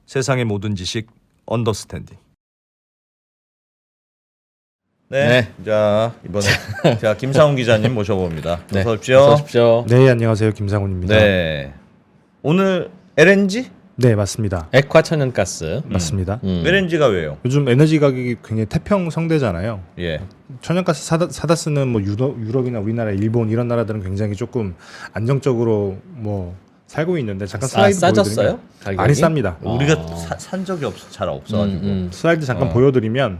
세상의 모든 지식 언더스탠딩. 네. 자, 이번에 제가 김상훈 기자님 모셔봅니다. 네. 어서 오십시오. 어서 오십시오. 네, 안녕하세요. 김상훈입니다. 네. 오늘 LNG? 네, 맞습니다. 액화 천연가스. 맞습니다. LNG가 왜요? 요즘 에너지 가격이 굉장히 태평성대잖아요. 예. 천연가스 사다 쓰는 뭐 유럽이나 우리나라, 일본 이런 나라들은 굉장히 조금 안정적으로 뭐 살고 있는데 잠깐 슬라이드 싸졌어요? 보여드리면 가격이? 많이 쌉니다. 우리가 산 적이 잘 없어가지고. 슬라이드 잠깐 보여드리면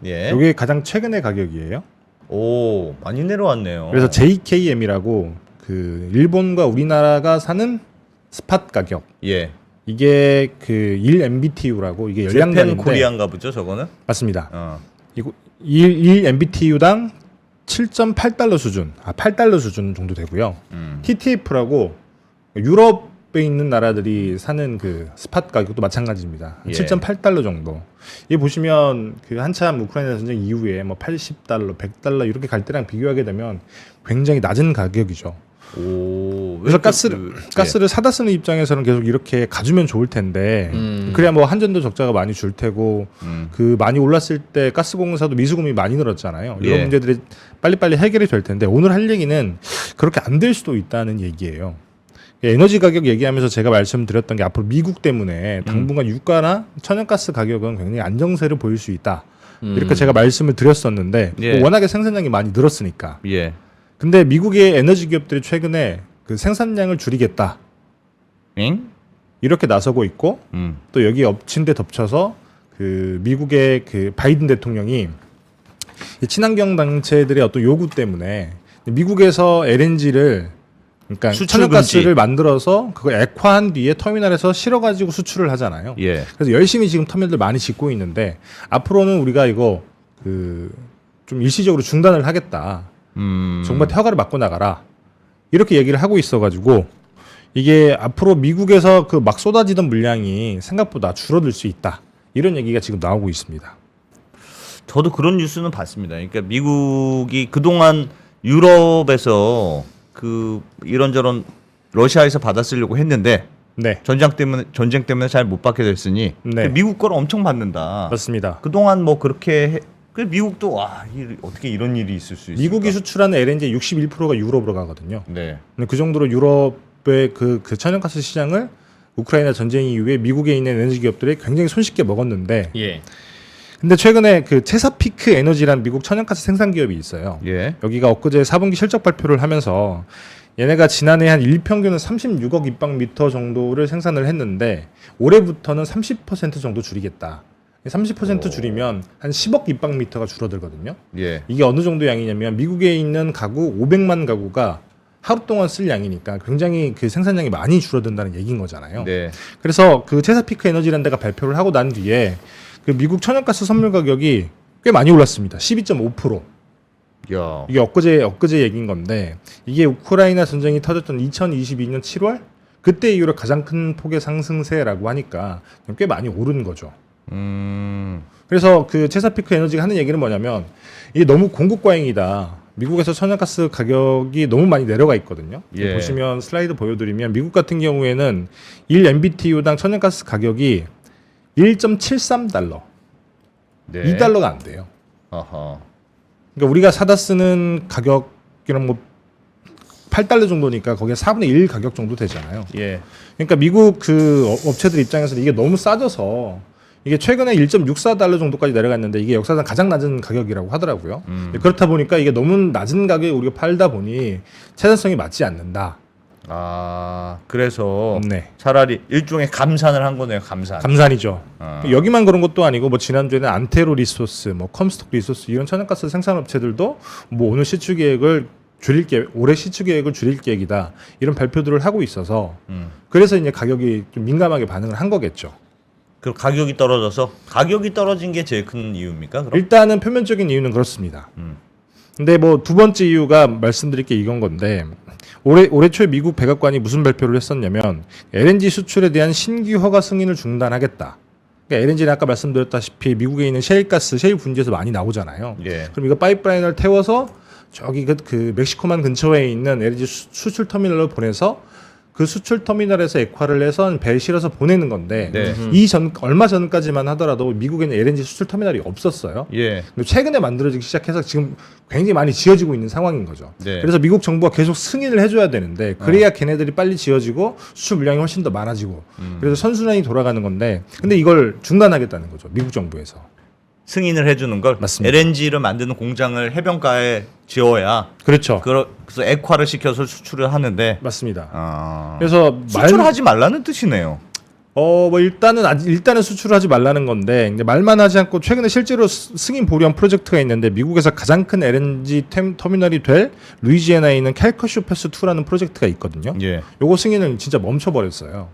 예. 이게 가장 최근의 가격이에요. 오, 많이 내려왔네요. 그래서 JKM이라고 그 일본과 우리나라가 사는 스팟 가격. 예. 이게 그 1MBTU라고 이게 재팬 열량간인데 코리안가 보죠, 저거는? 맞습니다. 이거 1MBTU당 7.8달러 수준, 8달러 수준 정도 되고요. TTF라고 유럽에 있는 나라들이 사는 그 스팟 가격도 마찬가지입니다. 예. 7.8달러 정도. 이 보시면 그 한참 우크라이나 전쟁 이후에 뭐 80달러, 100달러 이렇게 갈 때랑 비교하게 되면 굉장히 낮은 가격이죠. 오. 그래서 예. 가스를 사다 쓰는 입장에서는 계속 이렇게 가주면 좋을 텐데 그래야 뭐 한전도 적자가 많이 줄 테고 그 많이 올랐을 때 가스공사도 미수금이 많이 늘었잖아요. 이런 예. 문제들이 빨리빨리 해결이 될 텐데 오늘 할 얘기는 그렇게 안 될 수도 있다는 얘기예요. 에너지 가격 얘기하면서 제가 말씀드렸던 게 앞으로 미국 때문에 당분간 유가나 천연가스 가격은 굉장히 안정세를 보일 수 있다. 이렇게 제가 말씀을 드렸었는데 예. 뭐 워낙에 생산량이 많이 늘었으니까. 예. 근데 미국의 에너지 기업들이 최근에 그 생산량을 줄이겠다 응? 이렇게 나서고 있고 또 여기 엎친 데 덮쳐서 그 미국의 그 바이든 대통령이 이 친환경 단체들의 어떤 요구 때문에 미국에서 LNG를 그러니까 수출 천연가스를 금지. 만들어서 그걸 액화한 뒤에 터미널에서 실어가지고 수출을 하잖아요. 예. 그래서 열심히 지금 터미널들 많이 짓고 있는데 앞으로는 우리가 이거 그 좀 일시적으로 중단을 하겠다. 정말 허가를 맞고 나가라 이렇게 얘기를 하고 있어가지고 이게 앞으로 미국에서 그 막 쏟아지던 물량이 생각보다 줄어들 수 있다 이런 얘기가 지금 나오고 있습니다. 저도 그런 뉴스는 봤습니다. 그러니까 미국이 그동안 유럽에서 그 이런저런 러시아에서 받아쓰려고 했는데 네, 전쟁 때문에 잘 못 받게 됐으니 네. 미국 걸 엄청 받는다. 맞습니다. 그동안 뭐 그렇게 그 미국도 어떻게 이런 일이 있을 수 있을까? 미국이 수출하는 LNG의 61%가 유럽으로 가거든요. 네. 근데 그 정도로 유럽의 그 천연가스 시장을 우크라이나 전쟁 이후에 미국에 있는 에너지 기업들이 굉장히 손쉽게 먹었는데 예. 근데 최근에 그 체사피크 에너지라는 미국 천연가스 생산 기업이 있어요. 예. 여기가 엊그제 4분기 실적 발표를 하면서 얘네가 지난해 한 일평균은 36억 입방미터 정도를 생산을 했는데 올해부터는 30% 정도 줄이겠다. 30% 줄이면 한 10억 입방미터가 줄어들거든요. 예. 이게 어느 정도 양이냐면 미국에 있는 가구 500만 가구가 하루 동안 쓸 양이니까 굉장히 그 생산량이 많이 줄어든다는 얘기인 거잖아요. 네. 그래서 그 체사피크 에너지라는 데가 발표를 하고 난 뒤에 그 미국 천연가스 선물 가격이 꽤 많이 올랐습니다. 12.5%. 야. 이게 엊그제 얘기인 건데 이게 우크라이나 전쟁이 터졌던 2022년 7월 그때 이후로 가장 큰 폭의 상승세라고 하니까 꽤 많이 오른 거죠. 그래서 그 체사피크 에너지가 하는 얘기는 뭐냐면 이게 너무 공급 과잉이다. 미국에서 천연가스 가격이 너무 많이 내려가 있거든요. 예. 보시면 슬라이드 보여드리면 미국 같은 경우에는 1MBTU당 천연가스 가격이 1.73달러, 네. 2달러가 안 돼요. 아하. 그러니까 우리가 사다 쓰는 가격이랑 뭐 8달러 정도니까 거기에 4분의 1 가격 정도 되잖아요. 예. 그러니까 미국 그 업체들 입장에서는 이게 너무 싸져서 이게 최근에 1.64달러 정도까지 내려갔는데 이게 역사상 가장 낮은 가격이라고 하더라고요. 그렇다 보니까 이게 너무 낮은 가격에 우리가 팔다 보니 생산성이 맞지 않는다. 그래서 네. 차라리 일종의 감산을 한 거네요. 감산. 감산이죠. 여기만 그런 것도 아니고 뭐 지난주에는 안테로 리소스, 뭐 컴스톡 리소스 이런 천연가스 생산업체들도 뭐 오늘 시추 계획을 줄일 계획, 올해 시추 계획을 줄일 계획이다 이런 발표들을 하고 있어서 그래서 이제 가격이 좀 민감하게 반응을 한 거겠죠. 그 가격이 떨어진 게 제일 큰 이유입니까? 그럼? 일단은 표면적인 이유는 그렇습니다. 근데 뭐 두 번째 이유가 말씀드릴 게 이건 건데 올해 초에 미국 백악관이 무슨 발표를 했었냐면 LNG 수출에 대한 신규 허가 승인을 중단하겠다. 그러니까 LNG는 아까 말씀드렸다시피 미국에 있는 셰일가스, 셰일 분지에서 많이 나오잖아요. 예. 그럼 이거 파이프라인을 태워서 저기 그 멕시코만 근처에 있는 LNG 수출 터미널로 보내서 그 수출 터미널에서 액화를 해서 배에 실어서 보내는 건데 네. 얼마 전까지만 하더라도 미국에는 LNG 수출 터미널이 없었어요. 예. 근데 최근에 만들어지기 시작해서 지금 굉장히 많이 지어지고 있는 상황인 거죠. 네. 그래서 미국 정부가 계속 승인을 해줘야 되는데 그래야 걔네들이 빨리 지어지고 수출 물량이 훨씬 더 많아지고 그래서 선순환이 돌아가는 건데 근데 이걸 중단하겠다는 거죠. 미국 정부에서. 승인을 해주는 걸 맞습니다. LNG를 만드는 공장을 해변가에 지어야 그렇죠. 그래서 액화를 시켜서 수출을 하는데 맞습니다. 그래서 수출하지 말라는 뜻이네요. 뭐 일단은 수출하지 말라는 건데 이제 말만 하지 않고 최근에 실제로 승인 보류한 프로젝트가 있는데 미국에서 가장 큰 LNG 터미널이 될 루이지애나에 있는 캘커슈 패스 2라는 프로젝트가 있거든요. 예. 요거 승인을 진짜 멈춰버렸어요.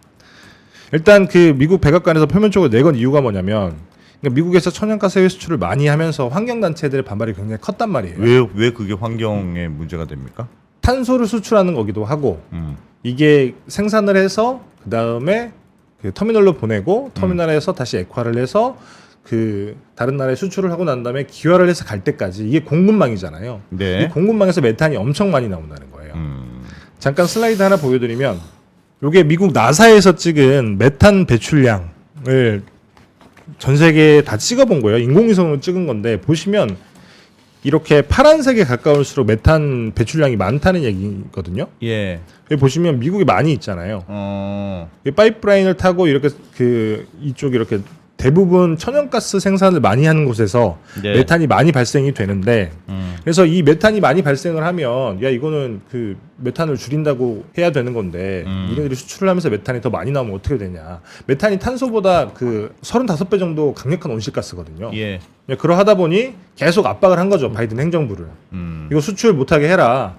일단 그 미국 백악관에서 표면적으로 내건 이유가 뭐냐면 그러니까 미국에서 천연가스 해외 수출을 많이 하면서 환경단체들의 반발이 굉장히 컸단 말이에요. 왜 그게 환경에 문제가 됩니까? 탄소를 수출하는 거기도 하고 이게 생산을 해서 그 다음에 그 터미널로 보내고 터미널에서 다시 액화를 해서 그 다른 나라에 수출을 하고 난 다음에 기화를 해서 갈 때까지 이게 공급망이잖아요. 네. 이 공급망에서 메탄이 엄청 많이 나온다는 거예요. 잠깐 슬라이드 하나 보여드리면 이게 미국 나사에서 찍은 메탄 배출량을 전 세계에 다 찍어본 거예요. 인공위성으로 찍은 건데 보시면 이렇게 파란색에 가까울수록 메탄 배출량이 많다는 얘기거든요. 예. 여기 보시면 미국이 많이 있잖아요. 이 파이프라인을 타고 이렇게 그 이쪽 이렇게 대부분 천연가스 생산을 많이 하는 곳에서 네. 메탄이 많이 발생이 되는데 그래서 이 메탄이 많이 발생을 하면 야 이거는 그 메탄을 줄인다고 해야 되는 건데 니네들이 수출을 하면서 메탄이 더 많이 나오면 어떻게 되냐. 메탄이 탄소보다 그 35배 정도 강력한 온실가스거든요. 예. 그러하다 보니 계속 압박을 한 거죠. 바이든 행정부를. 이거 수출 못하게 해라.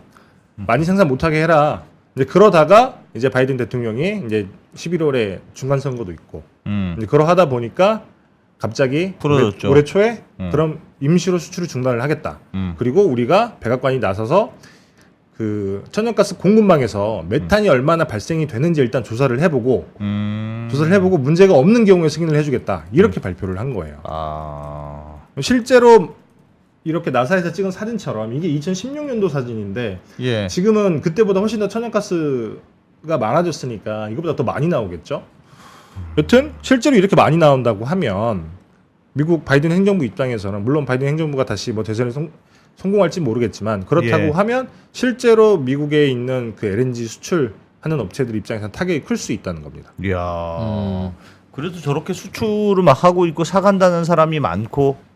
많이 생산 못하게 해라. 이제 그러다가 이제 바이든 대통령이 이제 11월에 중간 선거도 있고 이제 그러하다 보니까 갑자기 풀어졌죠. 올해 초에 그럼 임시로 수출을 중단을 하겠다. 그리고 우리가 백악관이 나서서 그 천연가스 공급망에서 메탄이 얼마나 발생이 되는지 일단 조사를 해보고 문제가 없는 경우에 승인을 해주겠다. 이렇게 발표를 한 거예요. 실제로 이렇게 나사에서 찍은 사진처럼 이게 2016년도 사진인데 예. 지금은 그때보다 훨씬 더 천연가스가 많아졌으니까 이거보다 더 많이 나오겠죠. 여튼 실제로 이렇게 많이 나온다고 하면 미국 바이든 행정부 입장에서는 물론 바이든 행정부가 다시 뭐 대선에 성공할지 모르겠지만 그렇다고 예. 하면 실제로 미국에 있는 그 LNG 수출하는 업체들 입장에서 타격이 클 수 있다는 겁니다. 이야. 그래도 저렇게 수출을 막 하고 있고 사간다는 사람이 많고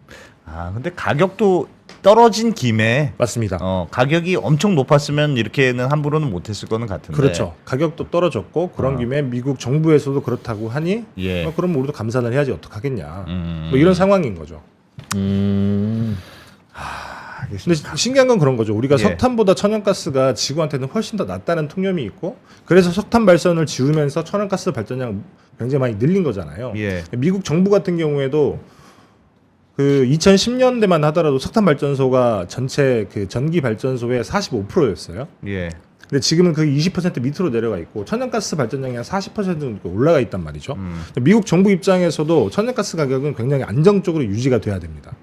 근데 가격도 떨어진 김에 맞습니다. 가격이 엄청 높았으면 이렇게는 함부로는 못했을 거는 같은데. 그렇죠. 가격도 떨어졌고 그런 김에 미국 정부에서도 그렇다고 하니 예. 그럼 우리도 감산을 해야지 어떡하겠냐. 뭐 이런 상황인 거죠. 근데 신기한 건 그런 거죠. 우리가 예. 석탄보다 천연가스가 지구한테는 훨씬 더 낫다는 통념이 있고 그래서 석탄 발전을 지우면서 천연가스 발전량 굉장히 많이 늘린 거잖아요. 예. 미국 정부 같은 경우에도 그 2010년대만 하더라도 석탄 발전소가 전체 그 전기 발전소의 45%였어요. 예. 근데 지금은 그 20% 밑으로 내려가 있고 천연가스 발전량이 한 40% 정도 올라가 있단 말이죠. 미국 정부 입장에서도 천연가스 가격은 굉장히 안정적으로 유지가 돼야 됩니다.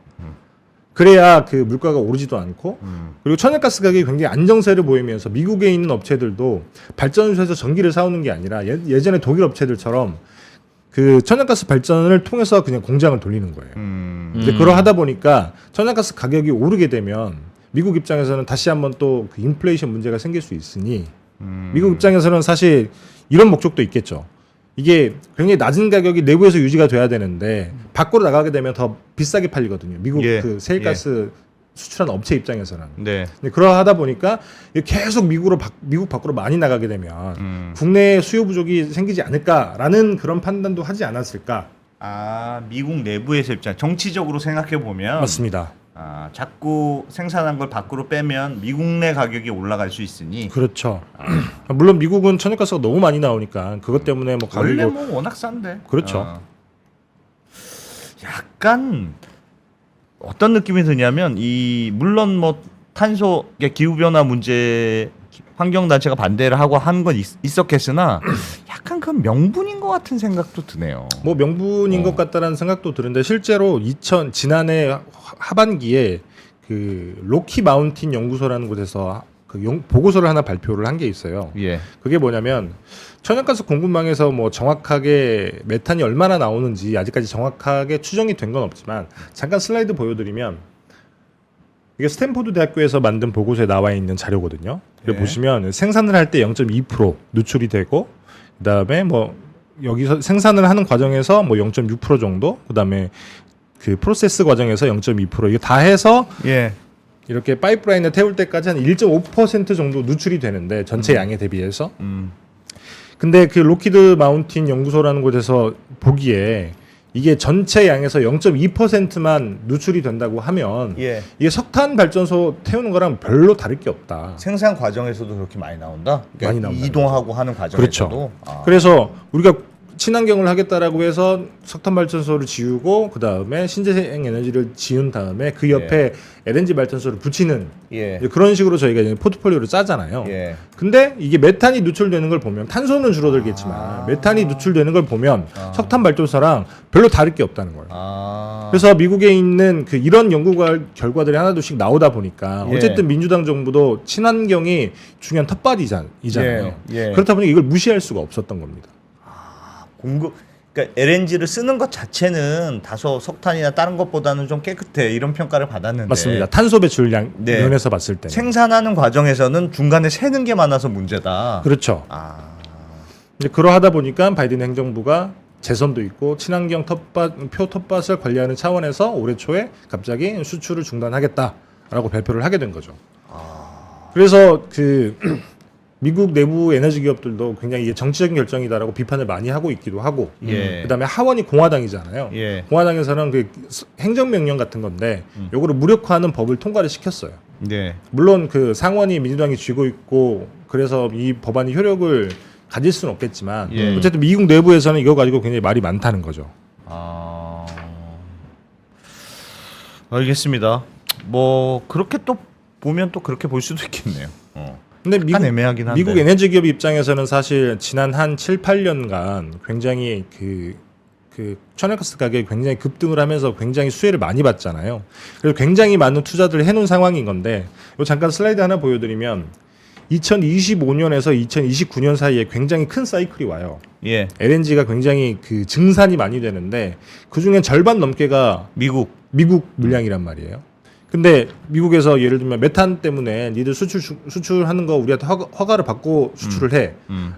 그래야 그 물가가 오르지도 않고 그리고 천연가스 가격이 굉장히 안정세를 보이면서 미국에 있는 업체들도 발전소에서 전기를 사오는 게 아니라 예전에 독일 업체들처럼 그 천연가스 발전을 통해서 그냥 공장을 돌리는 거예요. 이제 그러하다 보니까 천연가스 가격이 오르게 되면 미국 입장에서는 다시 한번 또 그 인플레이션 문제가 생길 수 있으니 미국 입장에서는 사실 이런 목적도 있겠죠. 이게 굉장히 낮은 가격이 내부에서 유지가 돼야 되는데 밖으로 나가게 되면 더 비싸게 팔리거든요. 미국 예. 그 세일가스 수출하는 업체 입장에서는. 네. 근데 그러하다 보니까 계속 미국 밖으로 많이 나가게 되면 국내 수요 부족이 생기지 않을까라는 그런 판단도 하지 않았을까. 미국 내부에서 입장 정치적으로 생각해 보면 맞습니다. 자꾸 생산한 걸 밖으로 빼면 미국 내 가격이 올라갈 수 있으니. 그렇죠. 물론 미국은 천연가스가 너무 많이 나오니까 그것 때문에 뭐 가격이 원래 뭐 워낙 싼데. 그렇죠. 약간 어떤 느낌이 드냐면 물론 뭐 탄소 기후 변화 문제 환경 단체가 반대를 하고 한 건 있었겠으나 약간 그 명분인 것 같은 생각도 드네요. 뭐 명분인 것 같다라는 생각도 드는데 실제로 지난해 하반기에 그 로키 마운틴 연구소라는 곳에서 보고서를 하나 발표를 한 게 있어요. 예. 그게 뭐냐면 천연가스 공급망에서 뭐 정확하게 메탄이 얼마나 나오는지 아직까지 정확하게 추정이 된 건 없지만 잠깐 슬라이드 보여드리면 이게 스탠포드 대학교에서 만든 보고서에 나와 있는 자료거든요. 네. 보시면 생산을 할 때 0.2% 누출이 되고 그다음에 뭐 여기서 생산을 하는 과정에서 뭐 0.6% 정도 그다음에 그 프로세스 과정에서 0.2% 이게 다 해서 예. 이렇게 파이프라인에 태울 때까지 한 1.5% 정도 누출이 되는데 전체 양에 대비해서 근데 그 로키드 마운틴 연구소라는 곳에서 보기에 이게 전체 양에서 0.2%만 누출이 된다고 하면 예. 이게 석탄 발전소 태우는 거랑 별로 다를 게 없다. 생산 과정에서도 그렇게 많이 나온다. 그러니까 많이 나온다는 이동하고 하는 과정에서도. 그렇죠. 아. 그래서 우리가 친환경을 하겠다라고 해서 석탄 발전소를 지우고 그 다음에 신재생 에너지를 지은 다음에 그 옆에 LNG 발전소를 붙이는 예. 이제 그런 식으로 저희가 이제 포트폴리오를 짜잖아요. 예. 근데 이게 메탄이 누출되는 걸 보면 탄소는 줄어들겠지만 메탄이 누출되는 걸 보면 석탄 발전소랑 별로 다를 게 없다는 거예요. 아. 그래서 미국에 있는 그 이런 연구 결과들이 하나둘씩 나오다 보니까 예. 어쨌든 민주당 정부도 친환경이 중요한 텃밭이잖아요. 예. 그렇다 보니 이걸 무시할 수가 없었던 겁니다. 그러니까 LNG를 쓰는 것 자체는 다소 석탄이나 다른 것보다는 좀 깨끗해 이런 평가를 받았는데 맞습니다. 탄소 배출량 네. 면에서 봤을 때 생산하는 과정에서는 중간에 새는 게 많아서 문제다. 그렇죠. 아. 이제 그러하다 보니까 바이든 행정부가 재선도 있고 친환경 표 텃밭을 관리하는 차원에서 올해 초에 갑자기 수출을 중단하겠다라고 발표를 하게 된 거죠. 그래서 그 미국 내부 에너지 기업들도 굉장히 이게 정치적인 결정이다라고 비판을 많이 하고 있기도 하고, 예. 그다음에 하원이 공화당이잖아요. 예. 공화당에서는 그 행정명령 같은 건데 요거를 무력화하는 법을 통과를 시켰어요. 네. 물론 그 상원이 민주당이 쥐고 있고 그래서 이 법안이 효력을 가질 수는 없겠지만 예. 어쨌든 미국 내부에서는 이거 가지고 굉장히 말이 많다는 거죠. 아. 알겠습니다. 뭐 그렇게 또 보면 또 그렇게 볼 수도 있겠네요. 근데 약간 애매하긴 한데. 미국 에너지 기업 입장에서는 사실 지난 한 7, 8년간 굉장히 그 천연가스 가격이 굉장히 급등을 하면서 굉장히 수혜를 많이 받잖아요. 그래서 굉장히 많은 투자들을 해놓은 상황인 건데 요 잠깐 슬라이드 하나 보여드리면 2025년에서 2029년 사이에 굉장히 큰 사이클이 와요. 예. LNG가 굉장히 그 증산이 많이 되는데 그 중에 절반 넘게가 미국. 물량이란 말이에요. 근데 미국에서 예를 들면 메탄 때문에 니들 수출하는 거 우리한테 허가를 받고 수출을 해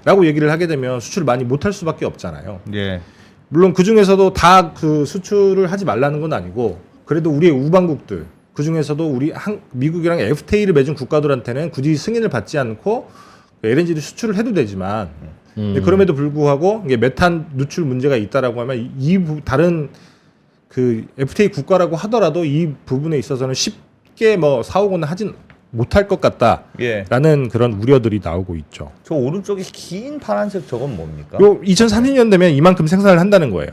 라고 얘기를 하게 되면 수출을 많이 못할 수밖에 없잖아요. 예. 물론 그 중에서도 다 그 수출을 하지 말라는 건 아니고 그래도 우리의 우방국들 그 중에서도 미국이랑 FTA를 맺은 국가들한테는 굳이 승인을 받지 않고 LNG를 수출을 해도 되지만 그럼에도 불구하고 이게 메탄 누출 문제가 있다라고 하면 다른 그 FTA 국가라고 하더라도 이 부분에 있어서는 쉽게 뭐 사오거나 하진 못할 것 같다라는 예. 그런 우려들이 나오고 있죠. 저 오른쪽에 긴 파란색 저건 뭡니까? 요 2030년 되면 이만큼 생산을 한다는 거예요.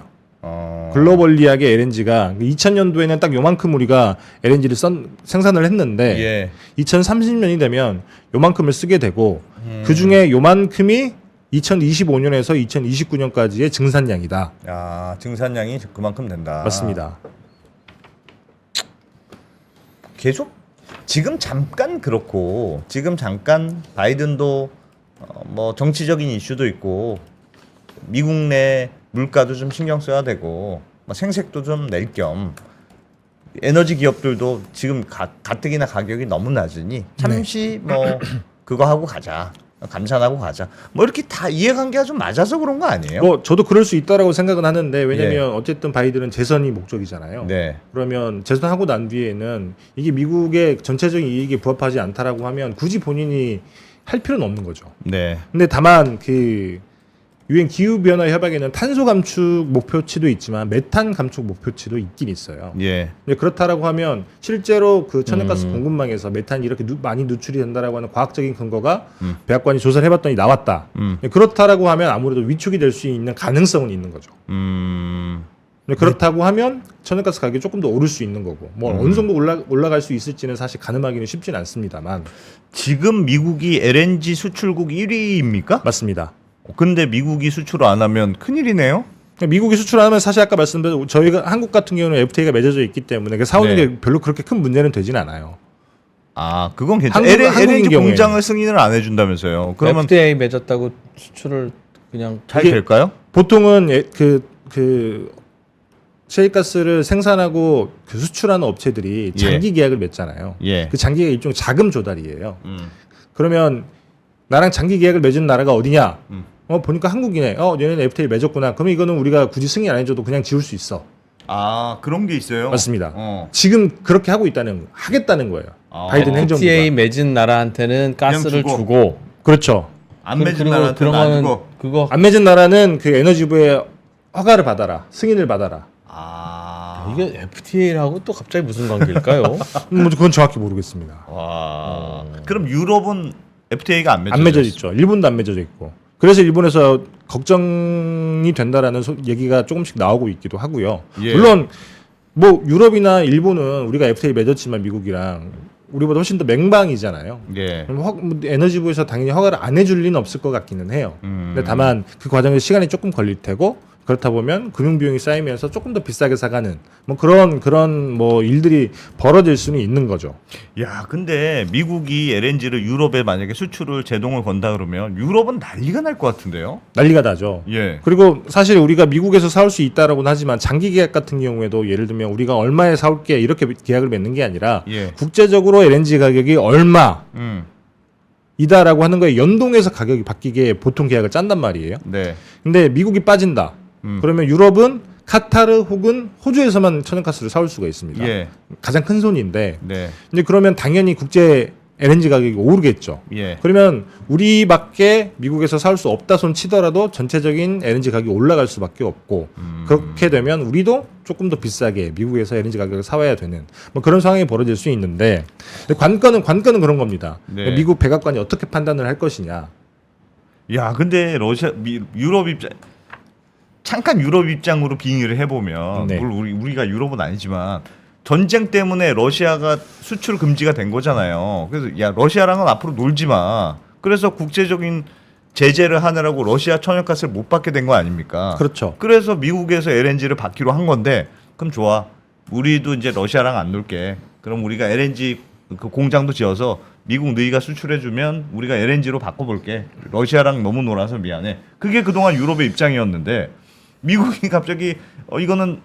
글로벌리하게 LNG가 2000년도에는 딱 요만큼 우리가 LNG를 생산을 했는데 예. 2030년이 되면 요만큼을 쓰게 되고 그 중에 요만큼이 2025년에서 2029년까지의 증산량이다. 아, 증산량이 그만큼 된다. 맞습니다. 계속 지금 잠깐 그렇고 지금 잠깐 바이든도 뭐 정치적인 이슈도 있고 미국 내 물가도 좀 신경 써야 되고 뭐 생색도 좀 낼 겸 에너지 기업들도 지금 가뜩이나 가격이 너무 낮으니 잠시 뭐 그거 하고 가자. 감산하고 가자. 뭐 이렇게 다 이해관계가 좀 맞아서 그런 거 아니에요? 뭐 저도 그럴 수 있다라고 생각은 하는데 왜냐면 어쨌든 바이든은 재선이 목적이잖아요. 네. 그러면 재선하고 난 뒤에는 이게 미국의 전체적인 이익에 부합하지 않다라고 하면 굳이 본인이 할 필요는 없는 거죠. 네. 근데 다만 그 유엔 기후 변화 협약에는 탄소 감축 목표치도 있지만 메탄 감축 목표치도 있긴 있어요. 예. 근데 그렇다라고 하면 실제로 그 천연가스 공급망에서 메탄이 이렇게 많이 누출이 된다라고 하는 과학적인 근거가 백악관이 조사를 해봤더니 나왔다. 그렇다라고 하면 아무래도 위축이 될 수 있는 가능성은 있는 거죠. 근데 그렇다고 하면 천연가스 가격이 조금 더 오를 수 있는 거고 뭐 어느 정도 올라갈 수 있을지는 사실 가늠하기는 쉽진 않습니다만 지금 미국이 LNG 수출국 1위입니까? 맞습니다. 근데 미국이 수출을 안 하면 큰일이네요. 미국이 수출하면 사실 아까 말씀드린 저희가 한국 같은 경우는 FTA가 맺어져 있기 때문에 사오는 네. 게 별로 그렇게 큰 문제는 되진 않아요. 아 그건 괜찮아. 한국인 LNG 경우에는. 공장을 승인을 안 해준다면서요. 그러면 FDA 맺었다고 수출을 그냥 잘 이게- 될까요? 보통은 그 셰일가스를 생산하고 그 수출하는 업체들이 장기 계약을 맺잖아요. 예. 그 장기 계약 일종 자금 조달이에요. 음. 그러면 나랑 장기 계약을 맺은 나라가 어디냐? 음. 보니까 한국이네. 얘네는 FTA 맺었구나. 그럼 이거는 우리가 굳이 승인 안 해줘도 그냥 지울 수 있어. 아 그런 게 있어요. 맞습니다. 어. 지금 그렇게 하겠다는 거예요. 아. 바이든 행정부가. FTA 맺은 나라한테는 가스를 주고. 주고 그렇죠. 안 맺은 그리고 나라한테는 안 주고. 그거 안 맺은 나라는 그 에너지부의 허가를 받아라. 승인을 받아라. 아 이게 FTA라고 또 갑자기 무슨 관계일까요? 그건 정확히 모르겠습니다. 와. 그럼 유럽은 FTA가 안 맺어져 안 맺어져 있죠. 일본도 안 맺어져 있고. 그래서 일본에서 걱정이 된다라는 얘기가 조금씩 나오고 있기도 하고요. 예. 물론 뭐 유럽이나 일본은 우리가 FTA 맺었지만 미국이랑 우리보다 훨씬 더 맹방이잖아요. 예. 그럼 뭐 에너지부에서 당연히 허가를 안 해줄 리는 없을 것 같기는 해요. 근데 음. 다만 그 과정에서 시간이 조금 걸릴 테고 그렇다 보면 금융 비용이 쌓이면서 조금 더 비싸게 사가는 뭐 그런 뭐 일들이 벌어질 수는 있는 거죠. 야, 근데 미국이 LNG를 유럽에 만약에 수출을 제동을 건다 그러면 유럽은 난리가 날 것 같은데요? 난리가 나죠. 예. 그리고 사실 우리가 미국에서 사올 수 있다라고는 하지만 장기 계약 같은 경우에도 예를 들면 우리가 얼마에 사올게 이렇게 계약을 맺는 게 아니라 예. 국제적으로 LNG 가격이 얼마 음. 이다라고 하는 거에 연동해서 가격이 바뀌게 보통 계약을 짠단 말이에요. 네. 근데 미국이 빠진다. 그러면 유럽은 카타르 혹은 호주에서만 천연가스를 사올 수가 있습니다. 예. 가장 큰 손인데 네. 이제 그러면 당연히 국제 LNG 가격이 오르겠죠. 예. 그러면 우리밖에 미국에서 사올 수 없다 손 치더라도 전체적인 LNG 가격이 올라갈 수밖에 없고 그렇게 되면 우리도 조금 더 비싸게 미국에서 LNG 가격을 사와야 되는 뭐 그런 상황이 벌어질 수 있는데 근데 관건은 그런 겁니다. 네. 미국 백악관이 어떻게 판단을 할 것이냐. 야, 근데 유럽 입장 잠깐 유럽 입장으로 빙의를 해보면 네. 물론 우리가 유럽은 아니지만 전쟁 때문에 러시아가 수출 금지가 된 거잖아요. 그래서 야 러시아랑은 앞으로 놀지 마. 그래서 국제적인 제재를 하느라고 러시아 천연가스를 못 받게 된 거 아닙니까? 그렇죠. 그래서 미국에서 LNG를 받기로 한 건데 그럼 좋아. 우리도 이제 러시아랑 안 놀게. 그럼 우리가 LNG 그 공장도 지어서 미국 너희가 수출해주면 우리가 LNG로 바꿔볼게. 러시아랑 너무 놀아서 미안해. 그게 그동안 유럽의 입장이었는데 미국이 갑자기 이거는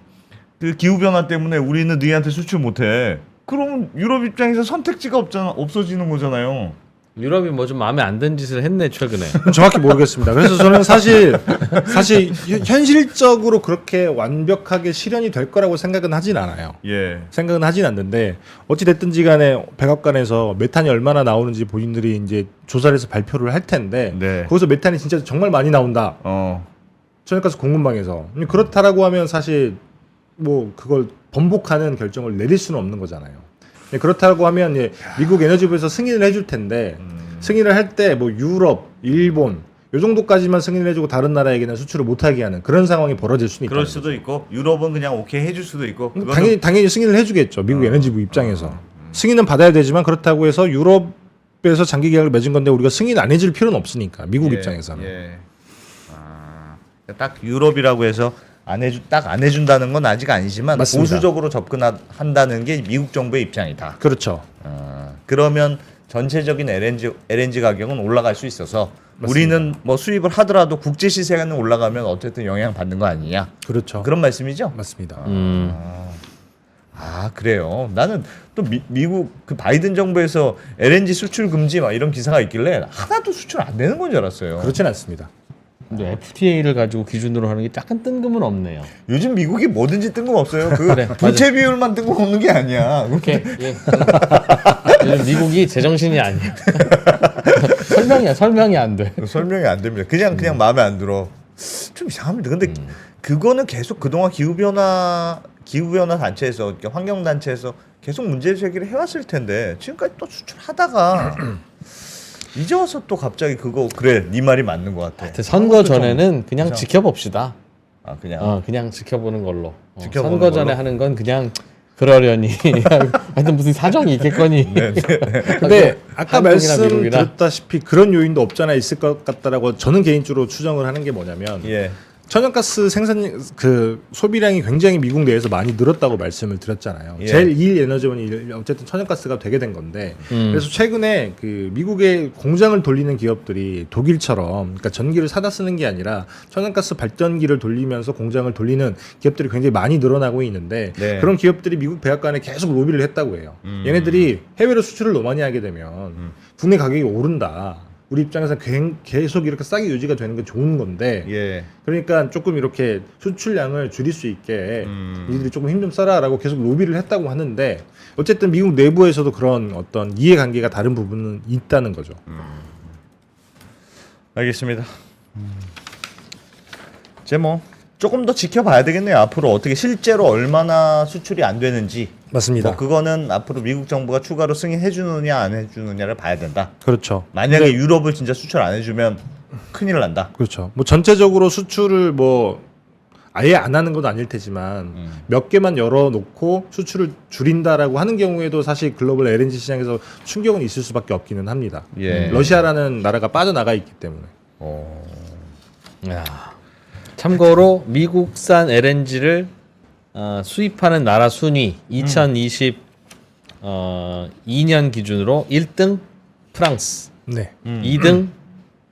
그 기후 변화 때문에 우리는 너희한테 수출 못해. 그러면 유럽 입장에서 선택지가 없어지는 거잖아요. 유럽이 뭐 좀 마음에 안 든 짓을 했네 최근에. 정확히 모르겠습니다. 그래서 저는 사실 현실적으로 그렇게 완벽하게 실현이 될 거라고 생각은 하진 않아요. 예. 생각은 하진 않는데 어찌 됐든지 간에 백악관에서 메탄이 얼마나 나오는지 본인들이 이제 조사를 해서 발표를 할 텐데 네. 거기서 메탄이 진짜 정말 많이 나온다. 천연가스 공급망에서 그렇다라고 하면 사실 뭐 그걸 번복하는 결정을 내릴 수는 없는 거잖아요. 그렇다고 하면 미국 에너지부에서 승인을 해줄 텐데 승인을 할 때 뭐 유럽, 일본 이 정도까지만 승인을 해주고 다른 나라에게는 수출을 못하게 하는 그런 상황이 벌어질 수는 있다. 그럴 수도 있고 유럽은 그냥 오케이 해줄 수도 있고 그거는 당연히 승인을 해주겠죠. 미국 에너지부 입장에서 승인은 받아야 되지만 그렇다고 해서 유럽에서 장기 계약을 맺은 건데 우리가 승인 안 해줄 필요는 없으니까 미국 입장에서는. 예. 딱 유럽이라고 해서 안 해준다는 건 아직 아니지만 맞습니다. 보수적으로 접근한다는 게 미국 정부의 입장이다. 그렇죠. 그러면 전체적인 LNG 가격은 올라갈 수 있어서 맞습니다. 우리는 뭐 수입을 하더라도 국제 시세가 올라가면 어쨌든 영향 받는 거 아니냐? 그렇죠. 그런 말씀이죠? 맞습니다. 그래요. 나는 또 미국 그 바이든 정부에서 LNG 수출 금지 막 이런 기사가 있길래 하나도 수출 안 되는 건 줄 알았어요. 그렇진 않습니다. 근데 FTA를 가지고 기준으로 하는 게 약간 뜬금은 없네요. 요즘 미국이 뭐든지 뜬금없어요. 그 그래, 부채 비율만 뜬금없는 게 아니야. 오케이. 예. 요즘 미국이 제정신이 아니야. 설명이 안 돼. 설명이 안 됩니다. 그냥 마음에 안 들어. 좀 이상합니다. 근데 그거는 계속 그동안 기후 변화 단체에서 환경 단체에서 계속 문제 제기를 해왔을 텐데 지금까지 또 수출하다가 이제 와서 또 갑자기 그거 그래 네 말이 맞는 것 같아. 선거 전에는 그냥 그죠? 지켜봅시다. 그냥 그냥 지켜보는 걸로. 지켜보는 선거 전에 걸로? 하는 건 그냥 그러려니. 하여튼 무슨 사정이 있겠거니. 근데 아까 한국이나 미국이나. 말씀드렸다시피 그런 요인도 없잖아 있을 것 같다라고 저는 개인적으로 추정을 하는 게 뭐냐면 예. 천연가스 생산 소비량이 굉장히 미국 내에서 많이 늘었다고 말씀을 드렸잖아요. 예. 제일 1 에너지원이 어쨌든 천연가스가 되게 된 건데 그래서 최근에 그 미국의 공장을 돌리는 기업들이 독일처럼 그러니까 전기를 사다 쓰는 게 아니라 천연가스 발전기를 돌리면서 공장을 돌리는 기업들이 굉장히 많이 늘어나고 있는데 네. 그런 기업들이 미국 백악관에 계속 로비를 했다고 해요. 얘네들이 해외로 수출을 너무 많이 하게 되면 국내 가격이 오른다. 우리 입장에서 계속 이렇게 싸게 유지가 되는 게 좋은 건데 예. 그러니까 조금 이렇게 수출량을 줄일 수 있게 이들이 조금 힘 좀 써라라고 계속 로비를 했다고 하는데 어쨌든 미국 내부에서도 그런 어떤 이해관계가 다른 부분은 있다는 거죠. 알겠습니다. 이제 뭐 조금 더 지켜봐야 되겠네요. 앞으로 어떻게 실제로 얼마나 수출이 안 되는지. 맞습니다. 뭐 그거는 앞으로 미국 정부가 추가로 승인해 주느냐 안 해주느냐를 봐야 된다. 그렇죠. 만약에 유럽을 진짜 수출 안 해주면 큰일 난다. 그렇죠. 뭐 전체적으로 수출을 뭐 아예 안 하는 건 아닐 테지만 몇 개만 열어놓고 수출을 줄인다라고 하는 경우에도 사실 글로벌 LNG 시장에서 충격은 있을 수밖에 없기는 합니다. 예. 러시아라는 나라가 빠져나가 있기 때문에. 야. 참고로 미국산 LNG를 수입하는 나라 순위 2022년 기준으로 1등 프랑스, 네. 2등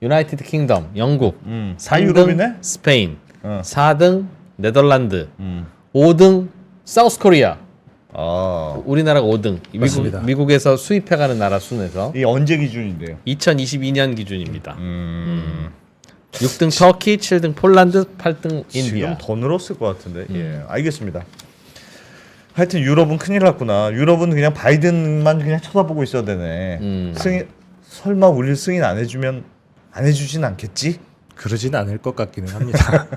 유나이티드 킹덤 영국, 다 유럽이네? 3등 스페인, 어. 4등 네덜란드, 5등 사우스 코리아. 아, 우리나라가 5등. 맞습니다. 미국에서 수입해가는 나라 순에서 이 언제 기준인데요? 2022년 기준입니다. 6등 터키, 7등 폴란드, 8등 지금 인디아. 더 늘었을 것 같은데. 예, 알겠습니다. 하여튼 유럽은 큰일 났구나. 유럽은 그냥 바이든만 그냥 쳐다보고 있어야 되네. 승인 설마 우리 승인 안 해주면 안 해주진 않겠지? 그러진 않을 것 같기는 합니다.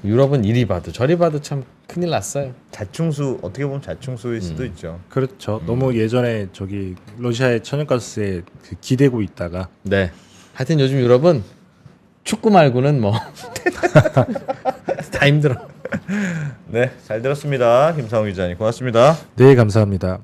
유럽은 이리 봐도 저리 봐도 참 큰일 났어요. 자충수 어떻게 보면 자충수일 수도 있죠. 그렇죠. 너무 예전에 저기 러시아의 천연가스에 그 기대고 있다가 네. 하여튼 요즘 유럽은 축구 말고는 뭐 다 힘들어. 네, 잘 들었습니다. 김상우 기자님 고맙습니다. 네 감사합니다.